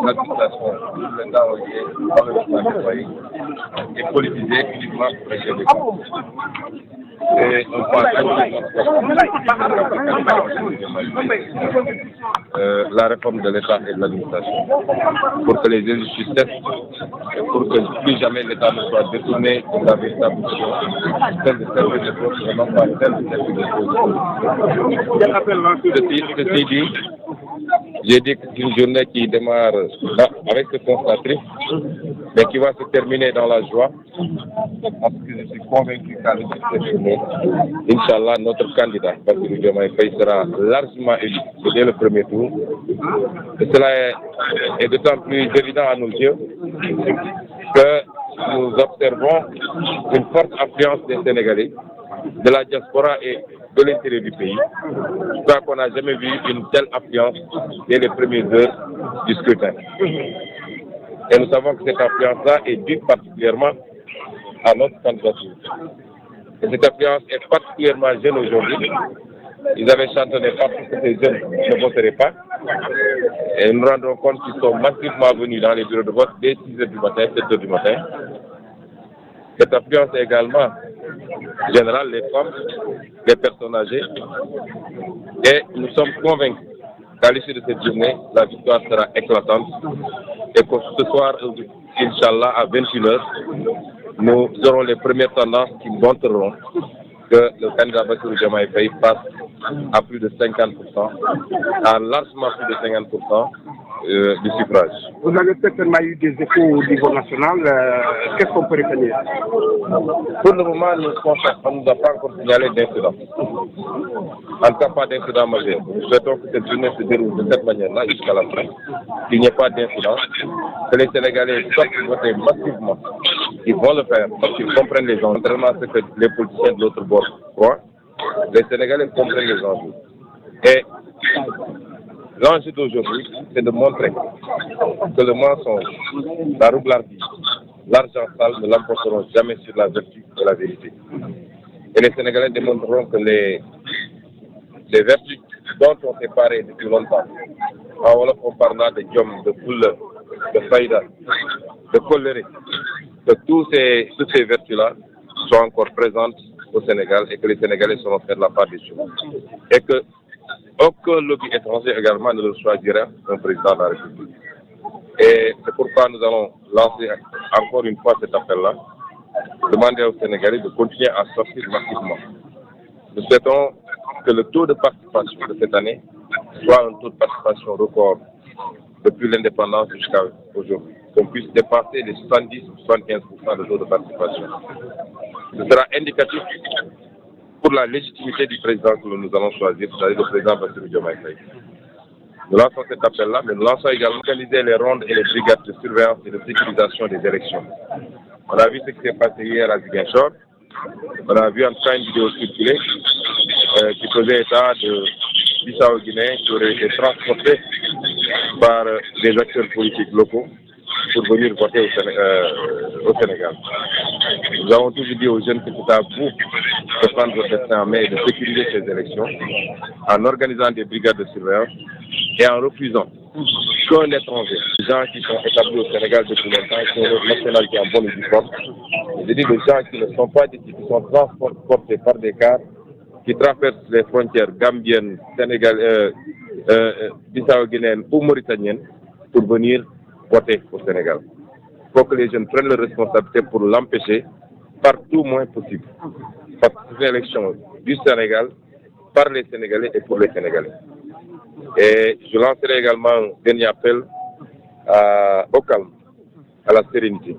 l'administration de l'État est politisée uniquement pour régler les comptes. Et on parle la réforme de l'État et de l'administration pour que les injustices cessent et pour que plus jamais l'État ne soit détourné de la véritable mission, celle de servir les peuples et non pas celle de servir les peuples. Ceci dit, j'ai dit que c'est une journée qui démarre avec ce constat triste, mais qui va se terminer dans la joie, parce que je suis convaincu qu'à l'issue de cette journée, Inch'Allah, notre candidat, Bassirou Diomaye Faye, sera largement élu dès le premier tour. Et cela est d'autant plus évident à nos yeux que nous observons une forte affluence des Sénégalais, de la diaspora et de l'intérieur du pays. Je crois qu'on n'a jamais vu une telle affluence dès les premières heures du scrutin. Et nous savons que cette affluence-là est due particulièrement à notre candidature. Et cette affluence est particulièrement jeune aujourd'hui. Ils avaient chantonné partout que ces jeunes ne voteraient pas. Et nous nous rendons compte qu'ils sont massivement venus dans les bureaux de vote dès 6h du matin, 7h du matin. Cette affluence est également générale, les femmes, les personnes âgées. Et nous sommes convaincus qu'à l'issue de cette journée, la victoire sera éclatante. Et que ce soir, Inch'Allah, à 21h, nous aurons les premières tendances qui montreront que le candidat Bassirou Diomaye Faye passe à plus de 50%, à largement plus de 50% du suffrage. Vous avez certainement eu des échos au niveau national. Qu'est-ce qu'on peut retenir? Pour le moment, on ne nous a pas encore signalé d'incident. En tout cas, pas d'incident majeur. Nous souhaitons que cette journée se déroule de cette manière-là jusqu'à la fin, qu'il n'y ait pas d'incident, que les Sénégalais sortent voter massivement. Ils vont le faire parce qu'ils comprennent les enjeux. Contrairement à ce que les politiciens de l'autre bord croient, les Sénégalais comprennent les enjeux. Et l'enjeu d'aujourd'hui, c'est de montrer que le mensonge, la roublardise, l'argent sale ne l'emporteront jamais sur la vertu de la vérité. Et les Sénégalais démontreront que les vertus dont on s'est paré depuis longtemps, en Wolof on parle de Diom, de Fulla, de Faïda, de Coléré, que toutes ces vertus-là sont encore présentes au Sénégal et que les Sénégalais sauront faire la part des choses. Et que aucun lobby étranger également ne le choisira un président de la République. Et c'est pourquoi nous allons lancer encore une fois cet appel-là, demander aux Sénégalais de continuer à sortir massivement. Nous souhaitons que le taux de participation de cette année soit un taux de participation record depuis l'indépendance jusqu'à aujourd'hui, qu'on puisse dépasser les 70 ou 75% de taux de participation. Ce sera indicatif pour la légitimité du président que nous allons choisir, c'est-à-dire le président Bassirou Diomaye Faye. Nous lançons cet appel-là, mais nous lançons également organiser les rondes et les brigades de surveillance et de sécurisation des élections. On a vu ce qui s'est passé hier à Ziguinchor. On a vu en train une vidéo circuler qui faisait état de Bissau-Guinéens qui auraient été transportés par des acteurs politiques locaux pour venir voter au Sénégal. Nous avons toujours dit aux jeunes que c'est à vous de prendre votre destin en main et de sécuriser ces élections en organisant des brigades de surveillance et en refusant qu'un étranger, des gens qui sont établis au Sénégal depuis longtemps, qui ont leur nationalité en bonne et due forme, je dis des gens qui ne sont pas d'ici, qui sont transportés par des cars, qui traversent les frontières gambiennes, sénégalaises, bissau-guinéennes ou mauritaniennes pour venir voter au Sénégal. Il faut que les jeunes prennent leurs responsabilités pour l'empêcher par tout moyen possible. Parce que c'est une élection du Sénégal, par les Sénégalais et pour les Sénégalais. Et je lancerai également un dernier appel au calme, à la sérénité.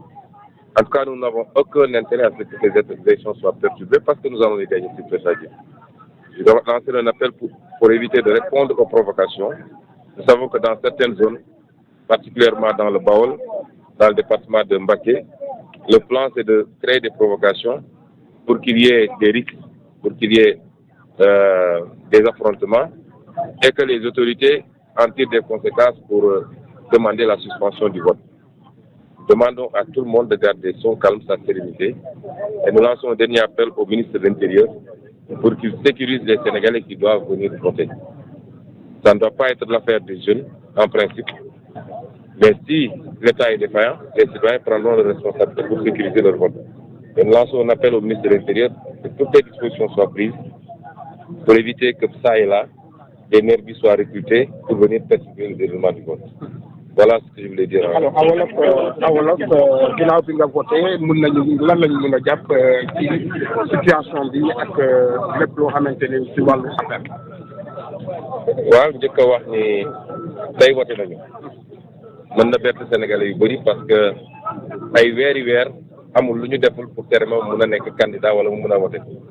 En tout cas, nous n'avons aucun intérêt à ce que ces élections soient perturbées parce que nous allons les gagner, c'est très dire. Je dois lancer un appel pour éviter de répondre aux provocations. Nous savons que dans certaines zones, particulièrement dans le Baol, dans le département de Mbaké, le plan c'est de créer des provocations pour qu'il y ait des risques, pour qu'il y ait des affrontements et que les autorités en tirent des conséquences pour demander la suspension du vote. Demandons à tout le monde de garder son calme, sa sérénité et nous lançons un dernier appel au ministre de l'Intérieur pour qu'il sécurise les Sénégalais qui doivent venir voter. Ça ne doit pas être l'affaire des jeunes, en principe. Mais si l'État est défaillant, les citoyens prendront leurs responsabilités pour sécuriser leur vote. Et nous lançons un appel au ministre de l'Intérieur que toutes les dispositions soient prises pour éviter que ça et là, des nervis soient recrutés pour venir perturber le déroulement du vote. Voilà ce que je voulais dire. Alors awolof ginnaaw bi nga voté mun nañu lan lañu mën a jàpp ci situation bi ak lépp loo xamante ne ci wàllu affaire. waaw njëkk a wax ni tey voté nañu mën na bett Sénégalais yu bëri parce que ay weeri weer amul lu ñu deful pour tere ma mun a nekk candidat wala mu mun a voté